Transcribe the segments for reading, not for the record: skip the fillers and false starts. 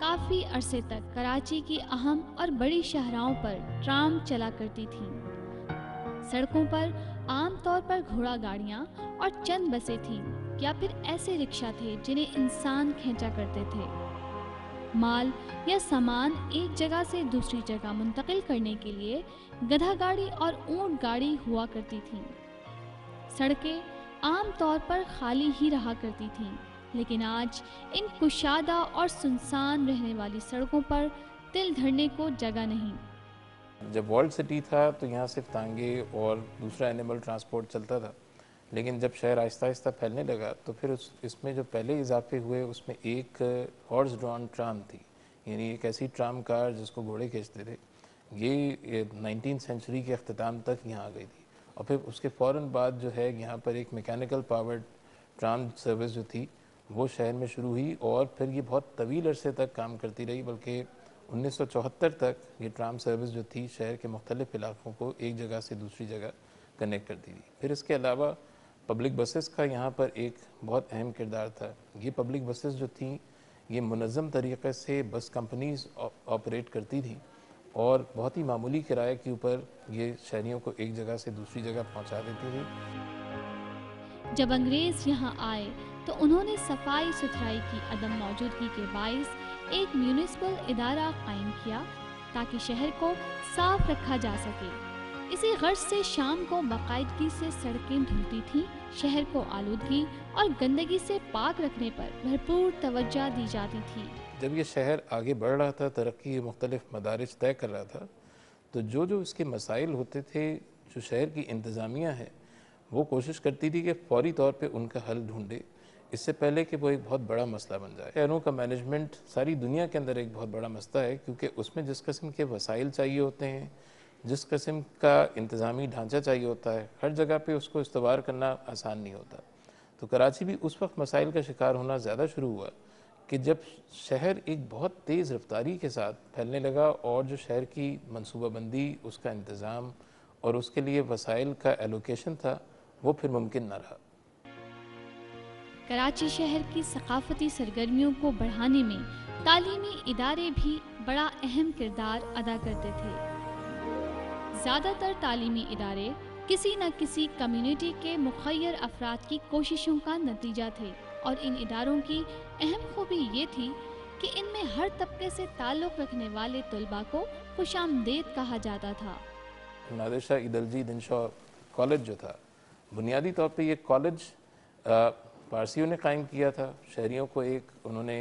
کافی عرصے تک کراچی کی اہم اور بڑی شاہراہوں پر ٹرام چلا کرتی تھیں۔ سڑکوں پر عام طور پر گھوڑا گاڑیاں اور چند بسیں تھیں یا پھر ایسے رکشہ تھے جنہیں انسان کھینچا کرتے تھے۔ مال یا سامان ایک جگہ سے دوسری جگہ منتقل کرنے کے لیے گدھا گاڑی اور اونٹ گاڑی ہوا کرتی تھیں۔ سڑکیں عام طور پر خالی ہی رہا کرتی تھیں، لیکن آج ان کشادہ اور سنسان رہنے والی سڑکوں پر تل دھرنے کو جگہ نہیں۔ جب ورلڈ سٹی تھا تو یہاں صرف تانگے اور دوسرا اینیمل ٹرانسپورٹ چلتا تھا، لیکن جب شہر آہستہ آہستہ پھیلنے لگا تو پھر اس میں جو پہلے اضافے ہوئے اس میں ایک ہارس ڈرون ٹرام تھی، یعنی ایک ایسی ٹرام کار جس کو گھوڑے کھینچتے تھے۔ یہ 19 سینچری کے اختتام تک یہاں آ گئی تھی، اور پھر اس کے فوراً بعد جو ہے یہاں پر ایک میکینیکل پاورڈ ٹرام سروس جو تھی وہ شہر میں شروع ہوئی، اور پھر یہ بہت طویل عرصے تک کام کرتی رہی، بلکہ 1974 تک یہ ٹرام سروس جو تھی شہر کے مختلف علاقوں کو ایک جگہ سے دوسری جگہ کنیکٹ کرتی تھی۔ پھر اس کے علاوہ پبلک بسز کا یہاں پر ایک بہت اہم کردار تھا۔ یہ پبلک بسز جو تھیں یہ منظم طریقے سے بس کمپنیز آپریٹ کرتی تھیں، اور بہت ہی معمولی کرائے کے اوپر یہ شہریوں کو ایک جگہ سے دوسری جگہ پہنچا دیتی تھی۔ جب انگریز یہاں آئے تو انہوں نے صفائی ستھرائی کی عدم موجودگی کے باعث ایک میونسپل ادارہ قائم کیا تاکہ شہر کو صاف رکھا جا سکے۔ اسی غرض سے شام کو باقاعدگی سے سڑکیں دھلتی تھیں، شہر کو آلودگی اور گندگی سے پاک رکھنے پر بھرپور توجہ دی جاتی تھی۔ جب یہ شہر آگے بڑھ رہا تھا، ترقی کے مختلف مدارج طے کر رہا تھا، تو جو اس کے مسائل ہوتے تھے، جو شہر کی انتظامیہ ہے وہ کوشش کرتی تھی کہ فوری طور پہ ان کا حل ڈھونڈے، اس سے پہلے کہ وہ ایک بہت بڑا مسئلہ بن جائے۔ شہروں کا مینجمنٹ ساری دنیا کے اندر ایک بہت بڑا مسئلہ ہے، کیونکہ اس میں جس قسم کے وسائل چاہیے ہوتے ہیں، جس قسم کا انتظامی ڈھانچہ چاہیے ہوتا ہے، ہر جگہ پہ اس کو استوار کرنا آسان نہیں ہوتا۔ تو کراچی بھی اس وقت مسائل کا شکار ہونا زیادہ شروع ہوا کہ جب شہر ایک بہت تیز رفتاری کے ساتھ پھیلنے لگا، اور جو شہر کی منصوبہ بندی، اس کا انتظام اور اس کے لیے وسائل کا ایلوکیشن تھا وہ پھر ممکن نہ رہا۔ کراچی شہر کی ثقافتی سرگرمیوں کو بڑھانے میں تعلیمی ادارے بھی بڑا اہم کردار ادا کرتے تھے۔ زیادہ تر تعلیمی ادارے کسی نہ کسی کمیونٹی کے مخیر افراد کی کوششوں کا نتیجہ تھے، اور ان اداروں کی اہم خوبی یہ تھی کہ ان میں ہر طبقے سے تعلق رکھنے والے طلباء کو خوش آمدید کہا جاتا تھا۔ نادر شاہ عیدالجی دنشا کالج جو تھا، بنیادی طور پہ یہ کالج پارسیوں نے قائم کیا تھا، شہریوں کو انہوں نے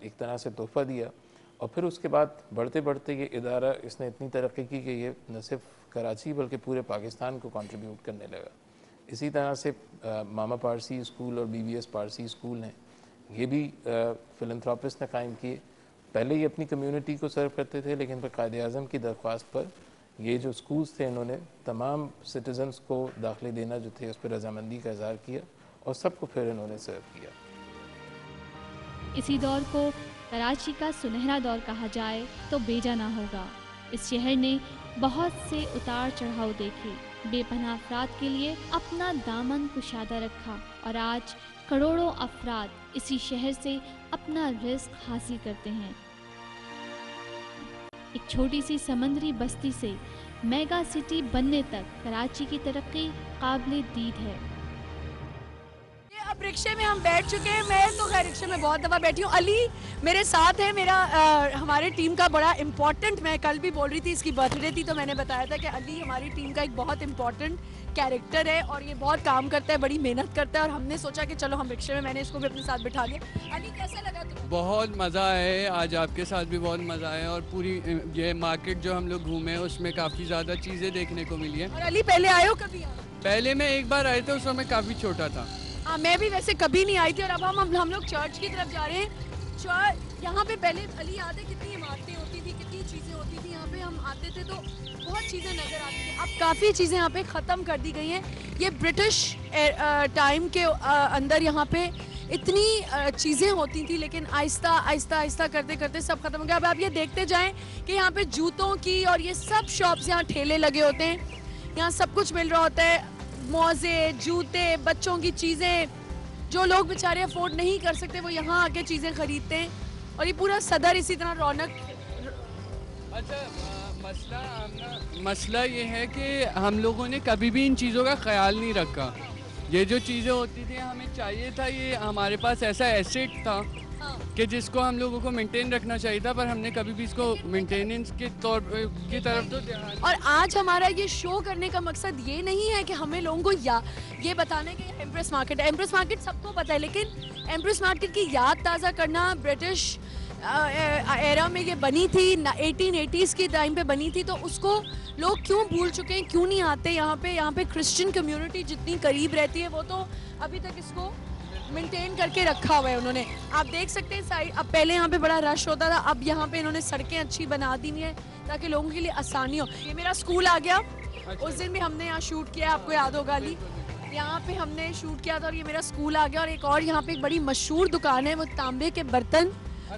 ایک طرح سے تحفہ دیا، اور پھر اس کے بعد بڑھتے بڑھتے یہ ادارہ اس نے اتنی ترقی کی کہ یہ نہ صرف کراچی بلکہ پورے پاکستان کو کنٹریبیوٹ کرنے لگا۔ اسی طرح سے ماما پارسی اسکول اور B B S Parsi school ہیں، یہ بھی فلنتھراپسٹ نے قائم کیے۔ پہلے یہ اپنی کمیونٹی کو سرو کرتے تھے، لیکن پھر قائد اعظم کی درخواست پر یہ جو اسکولز تھے انہوں نے تمام سٹیزنز کو داخلے دینا جو تھے اس پر رضامندی کا اظہار کیا، اور سب کو پھر انہوں نے سرو کیا۔ اسی دور کو کراچی کا سنہرا دور کہا جائے تو بیجا نہ ہوگا۔ اس شہر نے بہت سے اتار چڑھاؤ دیکھے، بے پناہ افراد کے لیے اپنا دامن کشادہ رکھا، اور آج کروڑوں افراد اسی شہر سے اپنا رزق حاصل کرتے ہیں۔ ایک چھوٹی سی سمندری بستی سے میگا سٹی بننے تک کراچی کی ترقی قابل دید ہے۔ اب رکشے میں ہم بیٹھ چکے ہیں، میں تو خیر رکشے میں بہت دفعہ بیٹھی ہوں۔ علی میرے ساتھ ہے، میرا ہمارے ٹیم کا بڑا امپورٹنٹ، میں کل بھی بول رہی تھی اس کی برتھ ڈے تھی تو میں نے بتایا تھا کہ علی ہماری ٹیم کا ایک بہت امپورٹنٹ کیریکٹر ہے، اور یہ بہت کام کرتا ہے، بڑی محنت کرتا ہے، اور ہم نے سوچا کہ چلو ہم رکشے میں نے اس کو بھی اپنے ساتھ بٹھا لیا۔ علی کیسا لگا تمہیں؟ بہت مزہ ہے، آج آپ کے ساتھ بھی بہت مزہ ہے، اور پوری یہ مارکیٹ جو ہم لوگ گھومے اس میں کافی زیادہ چیزیں دیکھنے کو ملی ہیں۔ اور علی پہلے آئے ہو کبھی؟ پہلے میں ایک بار آئے تھے، اس وقت میں کافی چھوٹا تھا۔ ہاں میں بھی ویسے کبھی نہیں آئی تھی، اور اب ہم لوگ چرچ کی طرف جا رہے ہیں۔ یہاں پہ پہلے علی یاد ہے کتنی عمارتیں ہوتی تھی، کتنی چیزیں ہوتی تھی، یہاں پہ ہم آتے تھے تو بہت چیزیں نظر آتی تھیں، اب کافی چیزیں یہاں پہ ختم کر دی گئی ہیں۔ یہ برٹش ٹائم کے اندر یہاں پہ اتنی چیزیں ہوتی تھیں، لیکن آہستہ آہستہ آہستہ کرتے کرتے سب ختم ہو گیا۔ اب آپ یہ دیکھتے جائیں کہ یہاں پہ جوتوں کی اور یہ سب شاپس، یہاں ٹھیلے لگے ہوتے ہیں، یہاں سب کچھ مل رہا ہوتا ہے، موزے، جوتے، بچوں کی چیزیں، جو لوگ بیچارے افورڈ نہیں کر سکتے وہ یہاں آ کے چیزیں خریدتے ہیں۔ اور یہ پورا صدر اسی طرح رونق. اچھا مسئلہ یہ ہے کہ ہم لوگوں نے کبھی بھی ان چیزوں کا خیال نہیں رکھا. یہ جو چیزیں ہوتی تھیں ہمیں چاہیے تھا, یہ ہمارے پاس ایسا ایسٹ تھا کہ جس کو ہم لوگوں کو مینٹین رکھنا چاہیے تھا, پر ہم نے کبھی بھی اس کو مینٹیننس کی طرف تو دھیان. اور آج ہمارا یہ شو کرنے کا مقصد یہ نہیں ہے کہ ہمیں لوگوں کو یہ بتانے کہ ایمپریس مارکیٹ ہے. ایمپریس مارکیٹ سب کو پتہ ہے, لیکن ایمپریس مارکیٹ کی یاد تازہ کرنا, برٹش ایرا میں یہ بنی تھی, 1880s کے ٹائم پہ بنی تھی, تو اس کو لوگ کیوں بھول چکے ہیں, کیوں نہیں آتے یہاں پہ کرسچن کمیونٹی جتنی قریب رہتی ہے وہ تو ابھی تک اس کو مینٹین کر کے رکھا ہوا ہے انہوں نے. آپ دیکھ سکتے ہیں اب پہلے یہاں پہ بڑا رش ہوتا تھا, اب یہاں پہ انہوں نے سڑکیں اچھی بنا دی ہیں تاکہ لوگوں کے لیے آسانی ہو. یہ میرا اسکول آ گیا, اس دن بھی ہم نے یہاں شوٹ کیا, آپ کو یاد ہوگا علی, یہاں پہ ہم نے شوٹ کیا تھا, اور یہ میرا اسکول آ گیا. اور ایک اور یہاں پہ ایک بڑی مشہور دکان ہے, وہ تانبے کے برتن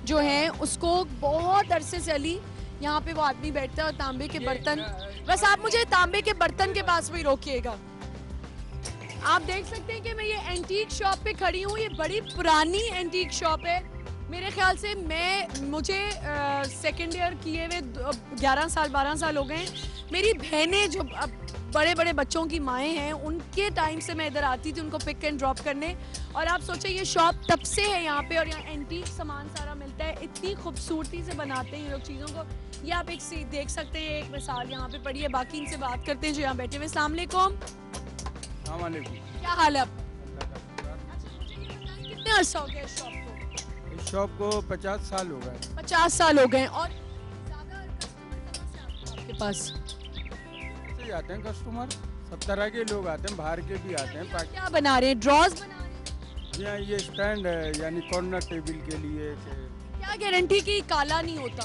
جو ہیں, اس کو بہت عرصے سے علی یہاں پہ وہ آدمی بیٹھتا ہے اور تانبے کے برتن, بس آپ مجھے تانبے کے برتن کے پاس بھی روکیے گا. آپ دیکھ سکتے ہیں کہ میں یہ اینٹیک شاپ پہ کھڑی ہوں, یہ بڑی پرانی اینٹیک شاپ ہے. میرے خیال سے مجھے سیکنڈ ایئر کیے ہوئے 11 سال 12 سال ہو گئے. میری بہنیں جو اب بڑے بڑے بچوں کی مائیں ہیں, ان کے ٹائم سے میں ادھر آتی تھی ان کو پک اینڈ ڈراپ کرنے. اور آپ سوچیں یہ شاپ تب سے ہے یہاں پہ, اور یہاں اینٹیک سامان سارا ملتا ہے. اتنی خوبصورتی سے بناتے ہیں یہ لوگ چیزوں کو. یہ آپ ایک دیکھ سکتے ہیں, ایک مثال یہاں پہ پڑی ہے. باقی ان سے بات کرتے ہیں جو یہاں بیٹھے ہوئے. السلام علیکم. السلام علیکم. کیا حال ہے آپ؟ کتنے عرصہ ہو گیا اس شاپ کو؟ اس شاپ کو 50 سال ہو گئے. 50 سال ہو گئے. اور زیادہ کسٹمر کہاں سے آتے ہیں آپ کے پاس؟ سے آتے ہیں کسٹمر, سب طرح کے لوگ آتے ہیں, باہر کے بھی آتے ہیں. کیا بنا رہے ہیں, ڈراز بنا رہے ہیں؟ جی ہاں, یہ اسٹینڈ ہے یعنی کارنر ٹیبل کے لیے. کیا گارنٹی کی کالا نہیں ہوتا؟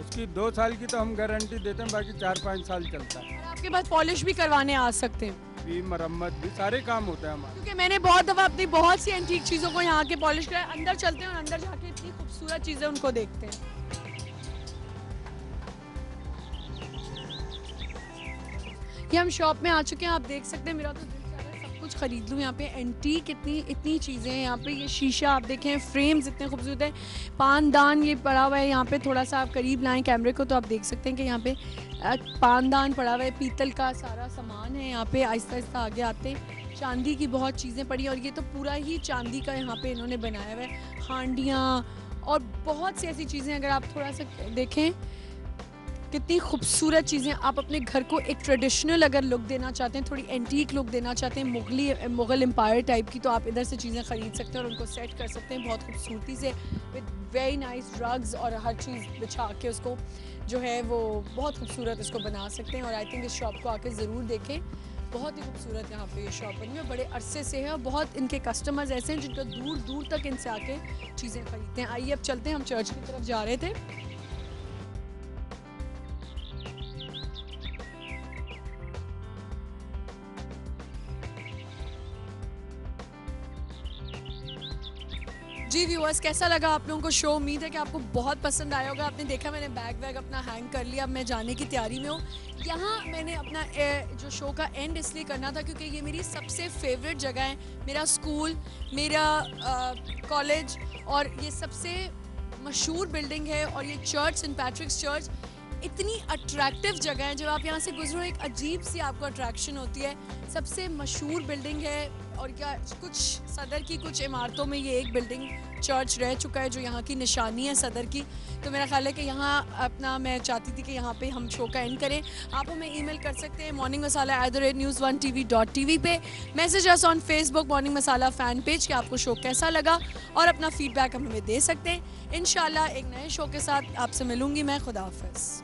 اس کی 2 سال کی تو ہم گارنٹی دیتے ہیں, باقی 4-5 سال چلتا ہے. اور آپ کے پاس پالش بھی کروانے آ سکتے ہیں, بھی مرمت بھی سارے کام ہوتے ہیں ہمارے. کیونکہ میں نے بہت دفعہ اپنی بہت سی اینٹیک چیزوں کو یہاں کے پالش کرایا. اندر چلتے ہیں اور اندر جا کے اتنی خوبصورت چیزیں ان کو دیکھتے ہیں. یہ ہم شاپ میں آ چکے ہیں, آپ دیکھ سکتے ہیں. میرا تو دل چاہ رہا ہے سب کچھ خرید لوں. یہاں پہ اینٹیک اتنی چیزیں ہیں یہاں پہ. یہ شیشہ آپ دیکھیں, فریمز اتنے خوبصورت ہیں. پان دان یہ پڑا ہوا ہے یہاں پہ, تھوڑا سا آپ قریب لائیں کیمرے کو تو آپ دیکھ سکتے ہیں کہ یہاں پہ پان دان پڑا ہوا ہے. پیتل کا سارا سامان ہے یہاں پہ. آہستہ آہستہ آگے آتے ہیں. چاندی کی بہت چیزیں پڑی, اور یہ تو پورا ہی چاندی کا یہاں پہ انہوں نے بنایا ہوا ہے. ہانڈیاں اور بہت سی ایسی چیزیں. اگر آپ تھوڑا سا دیکھیں کتنی خوبصورت چیزیں. آپ اپنے گھر کو ایک ٹریڈیشنل اگر لک دینا چاہتے ہیں, تھوڑی اینٹیک لک دینا چاہتے ہیں, مغل امپائر ٹائپ کی, تو آپ ادھر سے چیزیں خرید سکتے ہیں اور ان کو سیٹ کر سکتے ہیں بہت خوبصورتی سے, وتھ ویری نائس رگز, اور ہر چیز بچھا کے اس کو جو ہے وہ بہت خوبصورت اس کو بنا سکتے ہیں. اور آئی تھنک اس شاپ کو آ کے ضرور دیکھیں, بہت ہی خوبصورت یہاں پہ یہ شاپ بنی ہے. بڑے عرصے سے ہے, اور بہت ان کے کسٹمرز ایسے ہیں جن کو دور دور تک ان سے آ کے چیزیں خریدتے ہیں. آئیے اب چلتے ہیں, ہم چرچ کی طرف جا رہے تھے. جی ویورز, کیسا لگا آپ لوگوں کو شو؟ امید ہے کہ آپ کو بہت پسند آیا ہوگا. آپ نے دیکھا میں نے بیگ ویگ اپنا ہینگ کر لیا, اب میں جانے کی تیاری میں ہوں. یہاں میں نے اپنا جو شو کا اینڈ اس لیے کرنا تھا کیونکہ یہ میری سب سے فیوریٹ جگہ ہے. میرا اسکول, میرا کالج, اور یہ سب سے مشہور بلڈنگ ہے. اور یہ چرچ, سینٹ پیٹرکس چرچ, اتنی اٹریکٹیو جگہ ہے. جب آپ یہاں سے گزرو ایک عجیب سی آپ کو اٹریکشن ہوتی ہے. سب سے مشہور بلڈنگ ہے, اور کیا کچھ صدر کی کچھ عمارتوں میں یہ ایک بلڈنگ چرچ رہ چکا ہے جو یہاں کی نشانی ہے صدر کی. تو میرا خیال ہے کہ یہاں اپنا میں چاہتی تھی کہ یہاں پہ ہم شو کا اینڈ کریں. آپ ہمیں ای میل کر سکتے ہیں morningmasala@news1tv.tv پہ. میسج اس on Facebook morning Masala fan page کہ آپ کو شو کیسا لگا, اور اپنا فیڈ بیک ہمیں دے سکتے ہیں. انشاءاللہ ایک نئے شو کے ساتھ آپ سے ملوں گی میں. خدا حافظ.